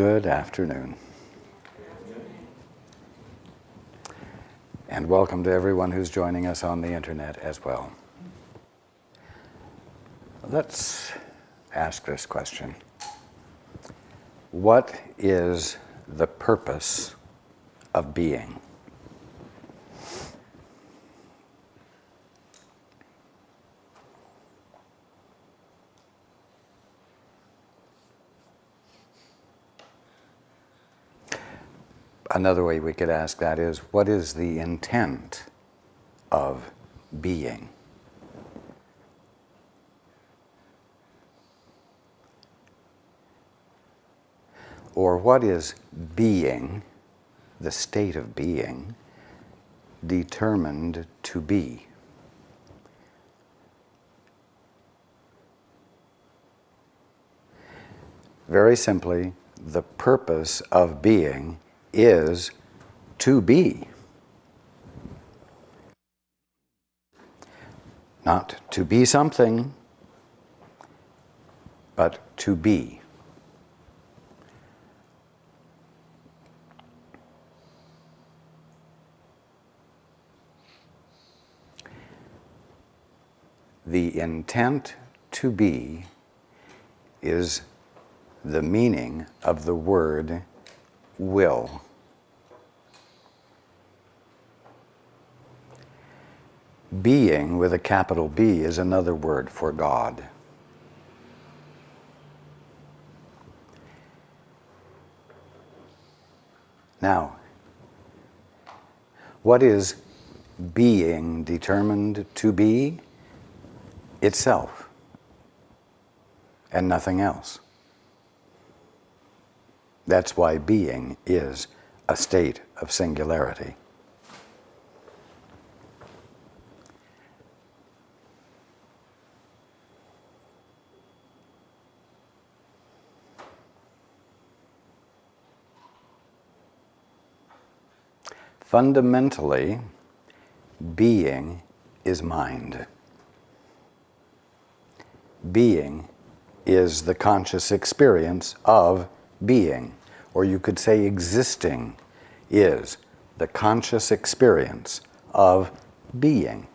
Good afternoon. And welcome to everyone who's joining us on the internet as well. Let's ask this question. What is the purpose of being? Another way we could ask that is, what is the intent of being? Or what is being, the state of being, determined to be? Very simply, the purpose of being is to be. Not to be something, but to be. The intent to be is the meaning of the word will. Being with a capital B is another word for God. Now, what is being determined to be? Itself, and nothing else. That's why being is a state of singularity. Fundamentally, being is mind. Being is the conscious experience of being, or you could say existing is the conscious experience of being.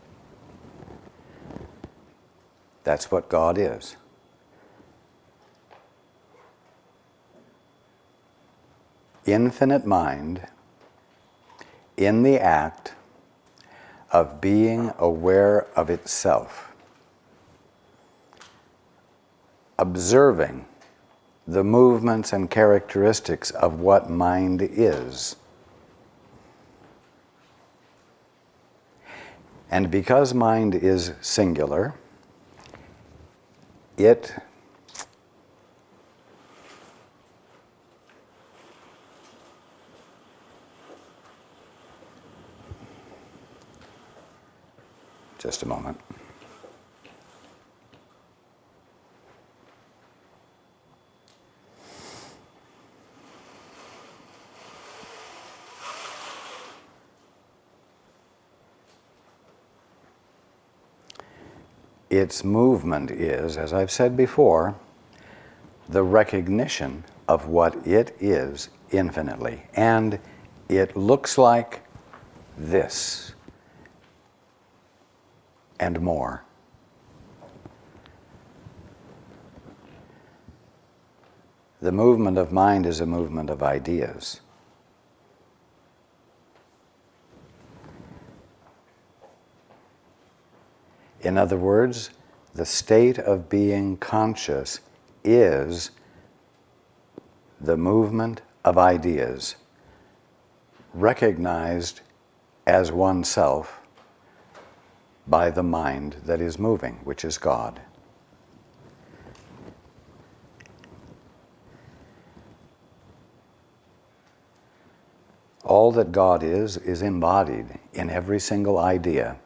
That's what God is. Infinite mind in the act of being aware of itself, observing the movements and characteristics of what mind is. And because mind is singular, it just a moment. Its movement is, as I've said before, the recognition of what it is infinitely. And it looks like this and more. The movement of mind is a movement of ideas. In other words, the state of being conscious is the movement of ideas, recognized as oneself by the mind that is moving, which is God. All that God is embodied in every single idea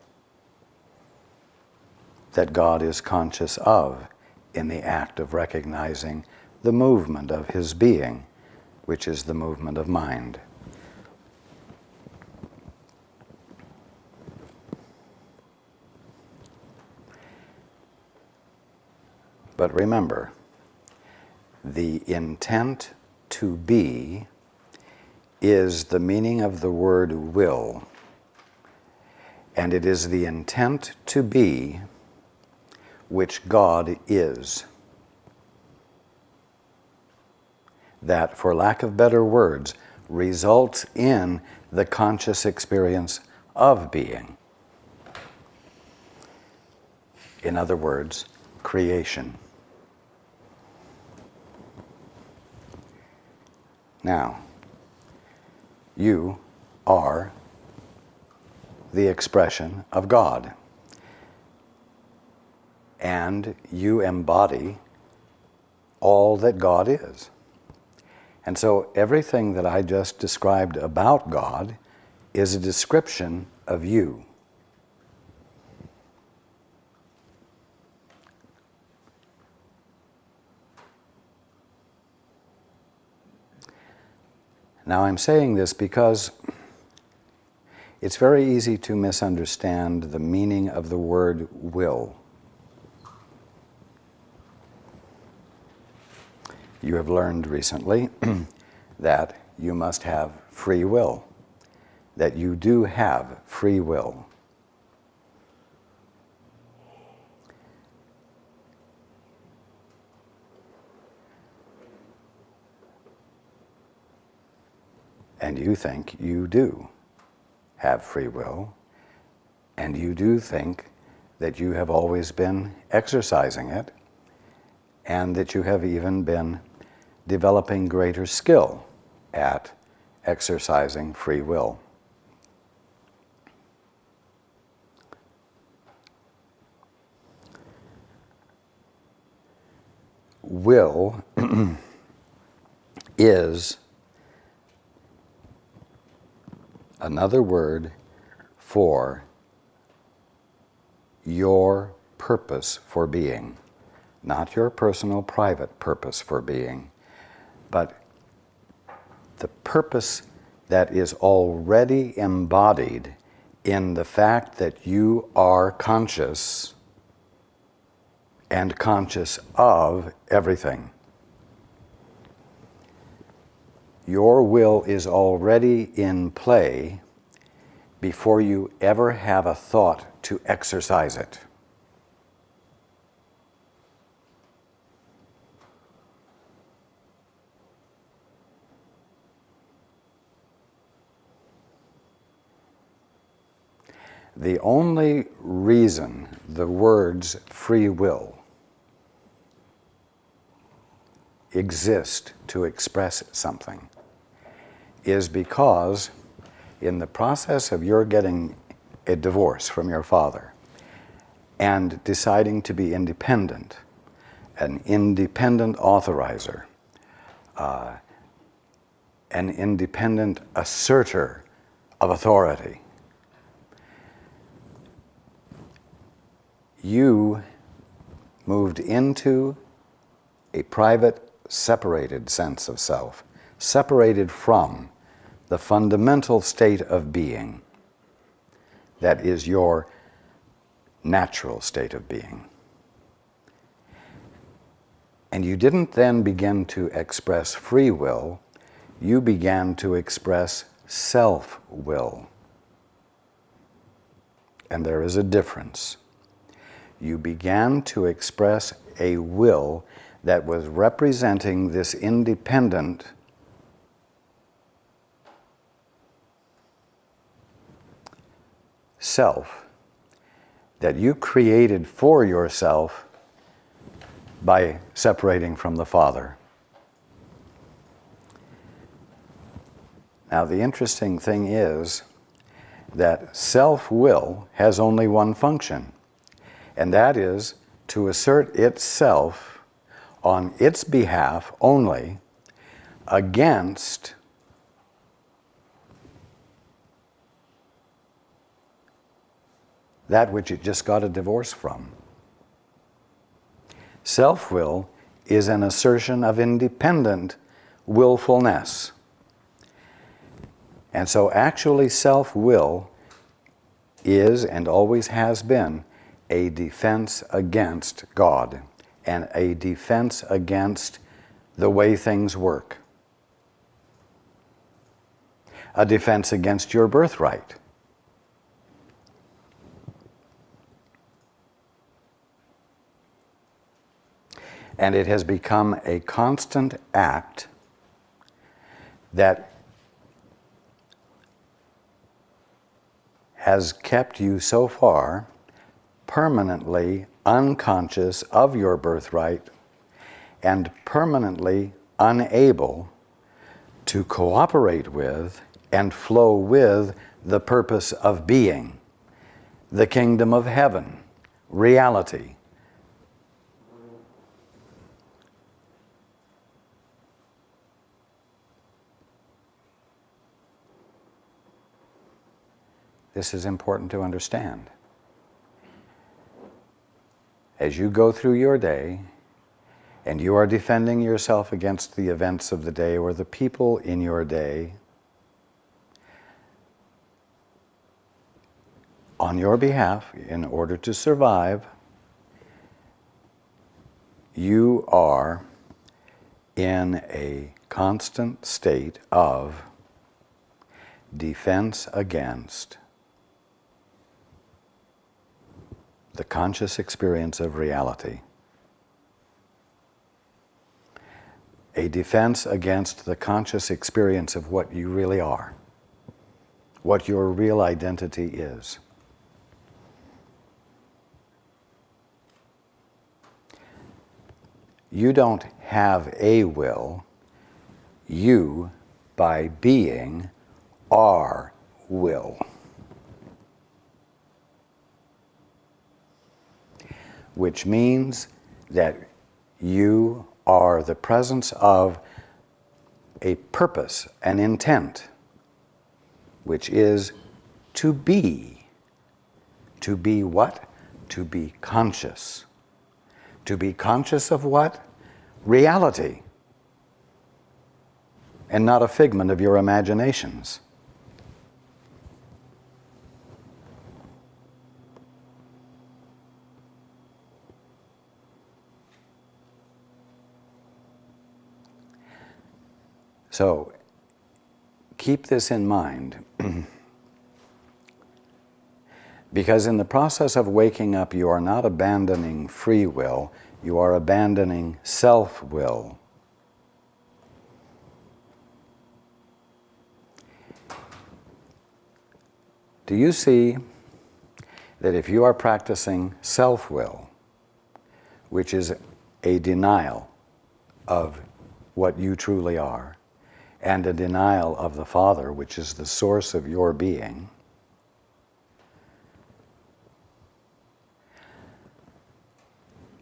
that God is conscious of in the act of recognizing the movement of his being, which is the movement of mind. But remember, the intent to be is the meaning of the word will, and it is the intent to be which God is. That, for lack of better words, results in the conscious experience of being. In other words, creation. Now, you are the expression of God, and you embody all that God is. And so everything that I just described about God is a description of you. Now I'm saying this because it's very easy to misunderstand the meaning of the word will. You have learned recently that you must have free will, that you do have free will. And you think you do have free will, and you do think that you have always been exercising it, and that you have even been developing greater skill at exercising free will. Will is another word for your purpose for being. Not your personal, private purpose for being, but the purpose that is already embodied in the fact that you are conscious and conscious of everything. Your will is already in play before you ever have a thought to exercise it. The only reason the words free will exist to express something is because in the process of your getting a divorce from your father and deciding to be independent, an independent authorizer, an independent asserter of authority, you moved into a private, separated sense of self, separated from the fundamental state of being that is your natural state of being. And you didn't then begin to express free will, you began to express self-will. And there is a difference. You began to express a will that was representing this independent self that you created for yourself by separating from the Father. Now, the interesting thing is that self-will has only one function, and that is to assert itself on its behalf only against that which it just got a divorce from. Self-will is an assertion of independent willfulness. And so actually self-will is and always has been a defense against God and a defense against the way things work. a defense against your birthright. And it has become a constant act that has kept you so far permanently unconscious of your birthright and permanently unable to cooperate with and flow with the purpose of being, the kingdom of heaven, reality. This is important to understand. As you go through your day, and you are defending yourself against the events of the day or the people in your day, on your behalf, in order to survive, you are in a constant state of defense against the conscious experience of reality. A defense against the conscious experience of what you really are, what your real identity is. You don't have a will. You, by being, are will. Which means that you are the presence of a purpose, an intent, which is to be. To be what? To be conscious. To be conscious of what? Reality. And not a figment of your imaginations. So, keep this in mind, because in the process of waking up, you are not abandoning free will, you are abandoning self-will. Do you see that if you are practicing self-will, which is a denial of what you truly are, and a denial of the Father, which is the source of your being,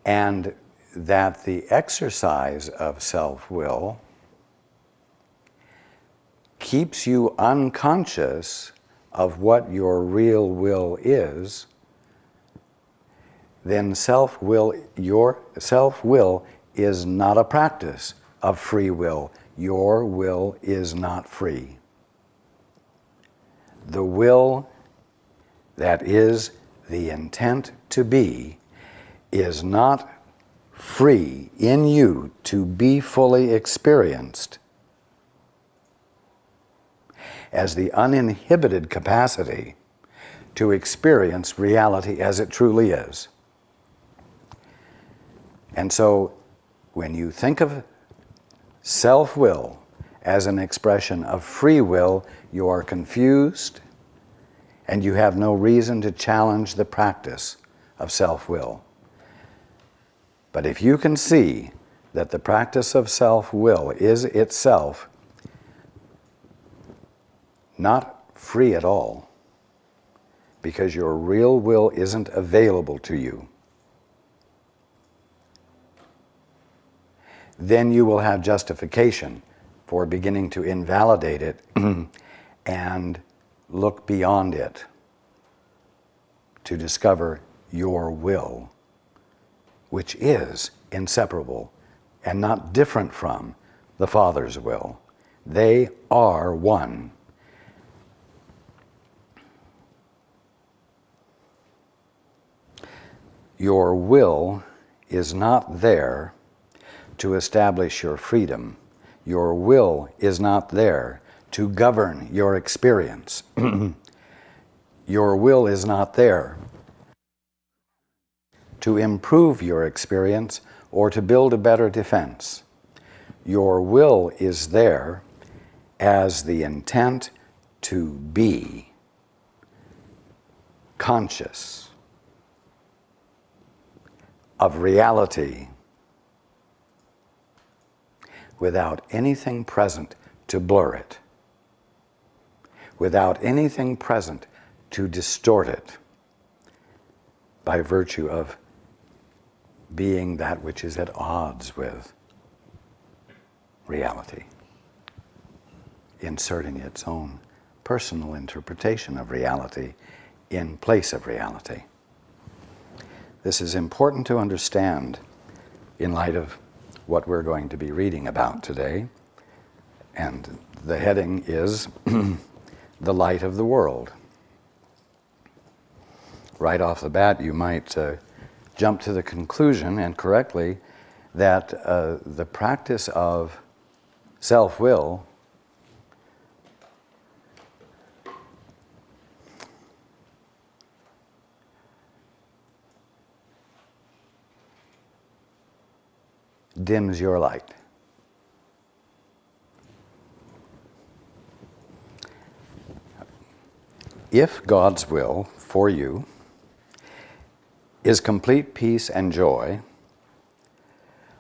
and that the exercise of self-will keeps you unconscious of what your real will is, then your self-will is not a practice of free will. Your will is not free. The will that is the intent to be is not free in you to be fully experienced as the uninhibited capacity to experience reality as it truly is. And so, when you think of self-will as an expression of free will, you are confused and you have no reason to challenge the practice of self-will. But if you can see that the practice of self-will is itself not free at all, because your real will isn't available to you, then you will have justification for beginning to invalidate it and look beyond it to discover your will, which is inseparable and not different from the Father's will. They are one. Your will is not there to establish your freedom. Your will is not there to govern your experience. Your will is not there to improve your experience or to build a better defense. Your will is there as the intent to be conscious of reality without anything present to blur it, without anything present to distort it, by virtue of being that which is at odds with reality, inserting its own personal interpretation of reality in place of reality. This is important to understand in light of what we're going to be reading about today. And the heading is The Light of the World. Right off the bat, you might jump to the conclusion, and correctly, that the practice of self-will dims your light. If God's will for you is complete peace and joy,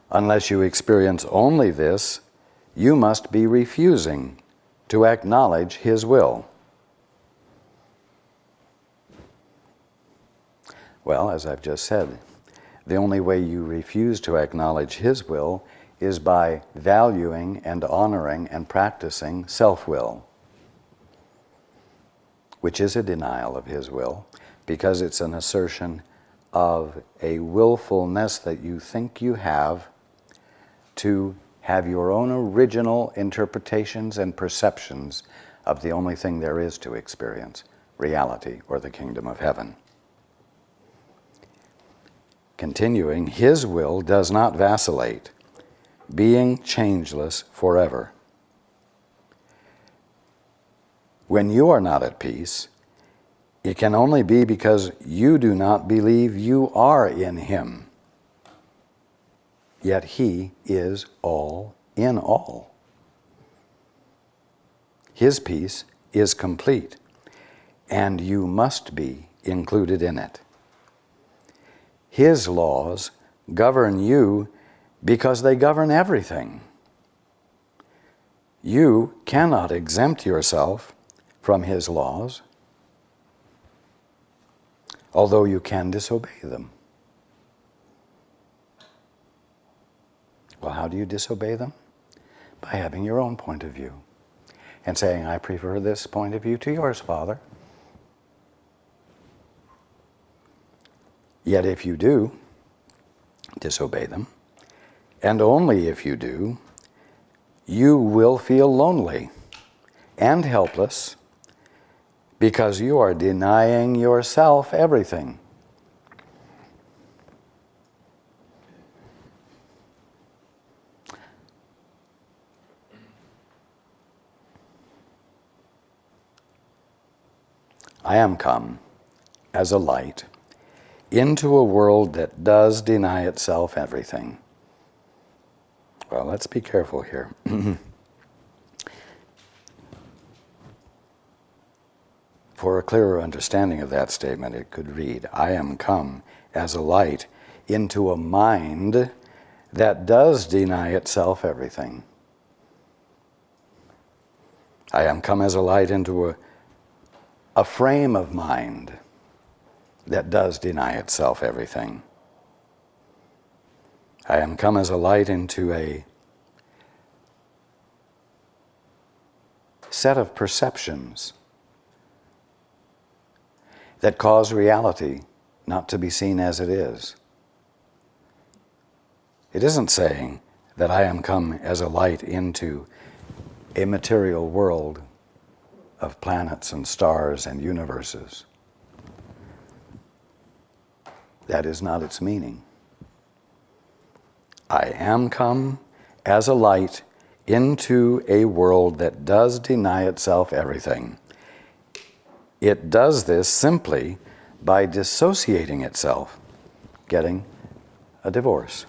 unless you experience only this, you must be refusing to acknowledge His will. Well, as I've just said, the only way you refuse to acknowledge His will is by valuing and honoring and practicing self-will, which is a denial of His will, because it's an assertion of a willfulness that you think you have to have your own original interpretations and perceptions of the only thing there is to experience, reality or the kingdom of heaven. Continuing, His will does not vacillate, being changeless forever. When you are not at peace, it can only be because you do not believe you are in Him. Yet He is all in all. His peace is complete, and you must be included in it. His laws govern you because they govern everything. You cannot exempt yourself from His laws, although you can disobey them. Well, how do you disobey them? By having your own point of view and saying, I prefer this point of view to yours, Father. Yet if you do disobey them, and only if you do, you will feel lonely and helpless because you are denying yourself everything. I am come as a light into a world that does deny itself everything. Well, let's be careful here. For a clearer understanding of that statement, it could read, I am come as a light into a mind that does deny itself everything. I am come as a light into a frame of mind that does deny itself everything. I am come as a light into a set of perceptions that cause reality not to be seen as it is. It isn't saying that I am come as a light into a material world of planets and stars and universes. That is not its meaning. I am come as a light into a world that does deny itself everything. It does this simply by dissociating itself, getting a divorce,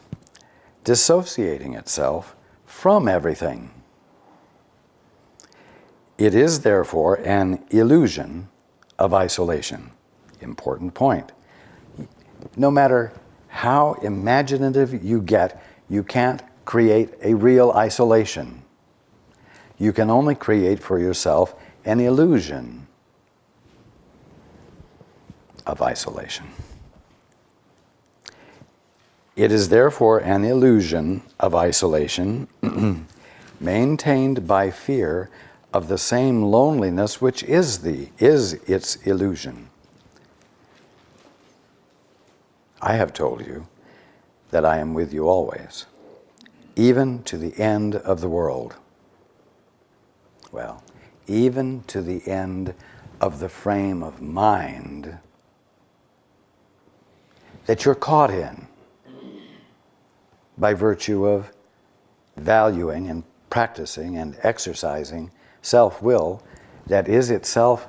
dissociating itself from everything. It is therefore an illusion of isolation. Important point. No matter how imaginative you get, you can't create a real isolation. You can only create for yourself an illusion of isolation. It is therefore an illusion of isolation maintained by fear of the same loneliness which is its illusion. I have told you that I am with you always, even to the end of the world. Well, even to the end of the frame of mind that you're caught in by virtue of valuing and practicing and exercising self-will that is itself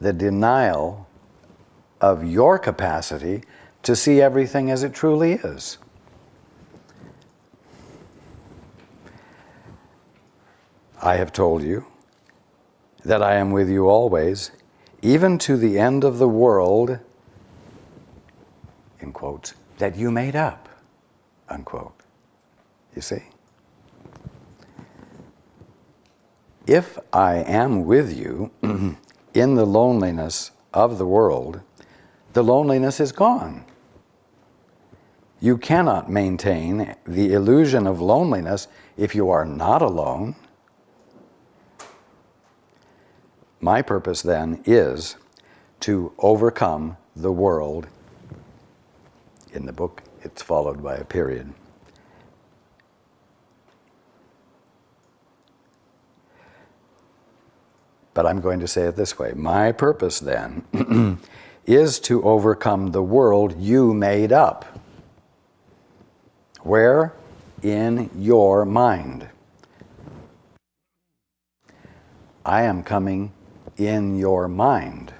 the denial of your capacity to see everything as it truly is. I have told you that I am with you always, even to the end of the world, in quotes, that you made up, unquote. You see? If I am with you in the loneliness of the world, the loneliness is gone. You cannot maintain the illusion of loneliness if you are not alone. My purpose then is to overcome the world. In the book, it's followed by a period. But I'm going to say it this way. My purpose then is to overcome the world you made up. Where? In your mind. I am coming in your mind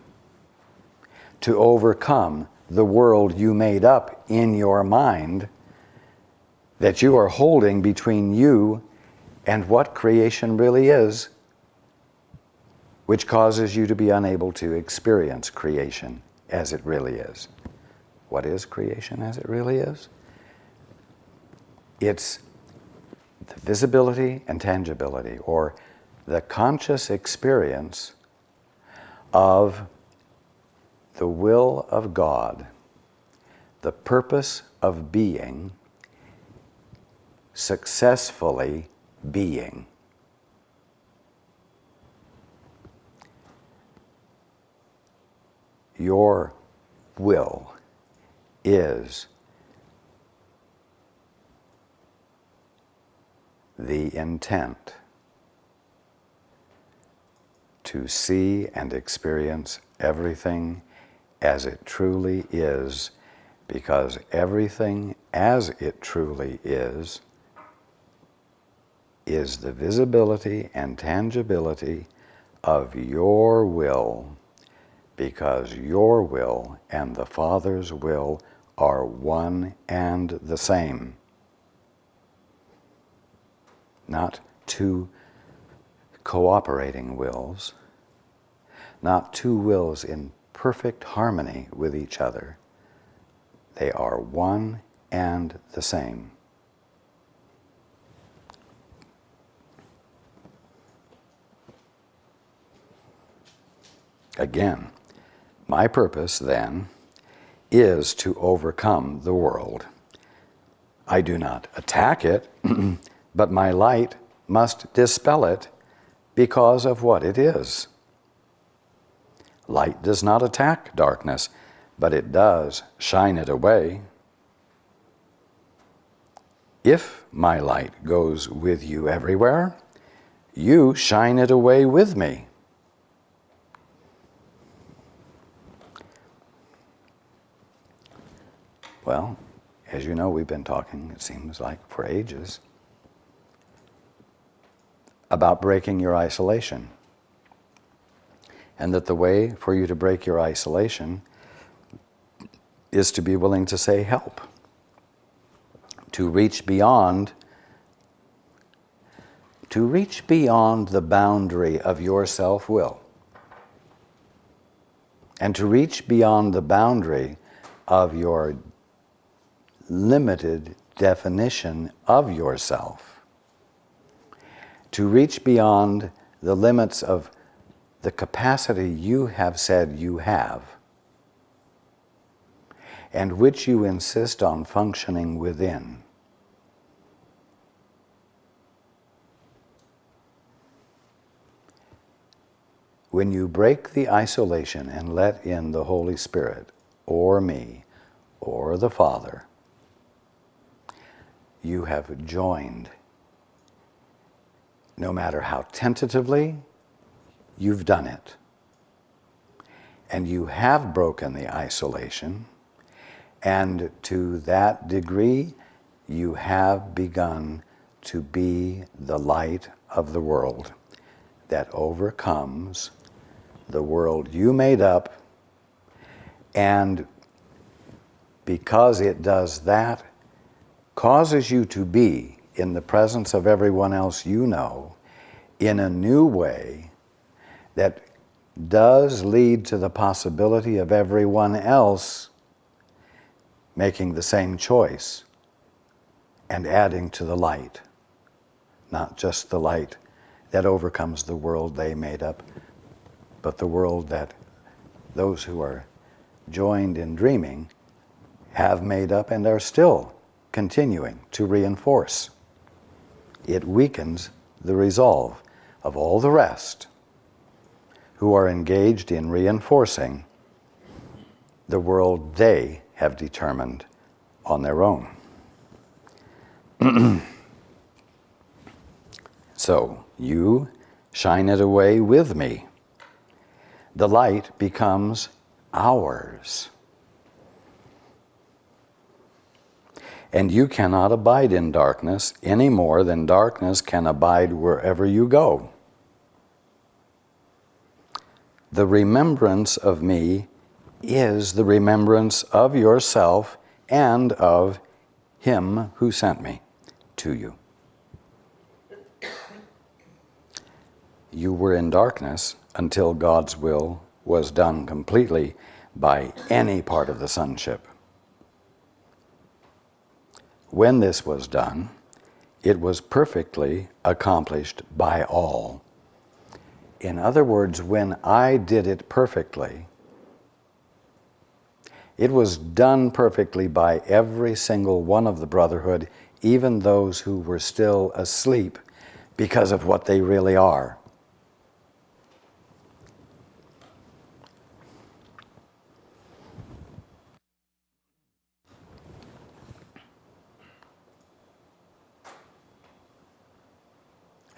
to overcome the world you made up in your mind that you are holding between you and what creation really is, which causes you to be unable to experience creation as it really is. What is creation as it really is? It's the visibility and tangibility, or the conscious experience of the will of God, the purpose of being, successfully being. Your will is the intent to see and experience everything as it truly is, because everything as it truly is the visibility and tangibility of your will, because your will and the Father's will are one and the same. Not two cooperating wills, not two wills in perfect harmony with each other. They are one and the same. Again, my purpose then is to overcome the world. I do not attack it, but my light must dispel it because of what it is. Light does not attack darkness, but it does shine it away. If my light goes with you everywhere, you shine it away with me. Well, as you know, we've been talking, it seems like, for ages about breaking your isolation. And that the way for you to break your isolation is to be willing to say help, to reach beyond the boundary of your self-will, and to reach beyond the boundary of your limited definition of yourself, to reach beyond the limits of the capacity you have said you have, and which you insist on functioning within. When you break the isolation and let in the Holy Spirit, or me, or the Father, you have joined. No matter how tentatively, you've done it. And you have broken the isolation, and to that degree, you have begun to be the light of the world that overcomes the world you made up, and because it does that, causes you to be in the presence of everyone else you know in a new way that does lead to the possibility of everyone else making the same choice and adding to the light, not just the light that overcomes the world they made up, but the world that those who are joined in dreaming have made up and are still continuing to reinforce. It weakens the resolve of all the rest who are engaged in reinforcing the world they have determined on their own. So, you shine it away with me. The light becomes ours. And you cannot abide in darkness any more than darkness can abide wherever you go. The remembrance of me is the remembrance of yourself and of Him who sent me to you. You were in darkness until God's will was done completely by any part of the sonship. When this was done, it was perfectly accomplished by all. In other words, when I did it perfectly, it was done perfectly by every single one of the brotherhood, even those who were still asleep because of what they really are.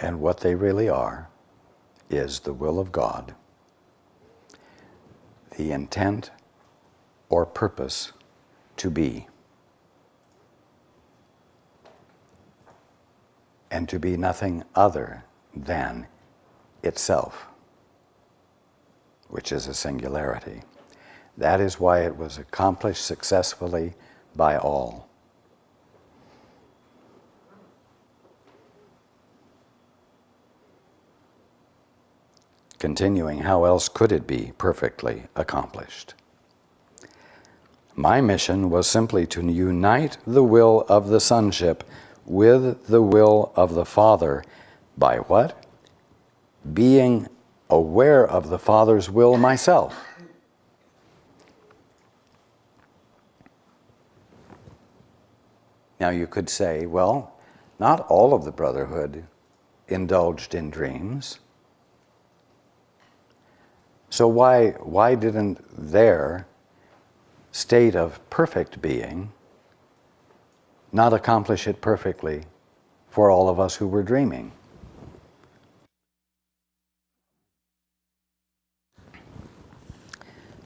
And what they really are is the will of God, the intent or purpose to be, and to be nothing other than itself, which is a singularity. That is why it was accomplished successfully by all. Continuing, how else could it be perfectly accomplished? My mission was simply to unite the will of the sonship with the will of the Father by what? Being aware of the Father's will myself. Now you could say, well, not all of the brotherhood indulged in dreams. So why didn't their state of perfect being not accomplish it perfectly for all of us who were dreaming?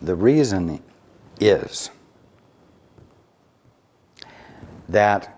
The reason is that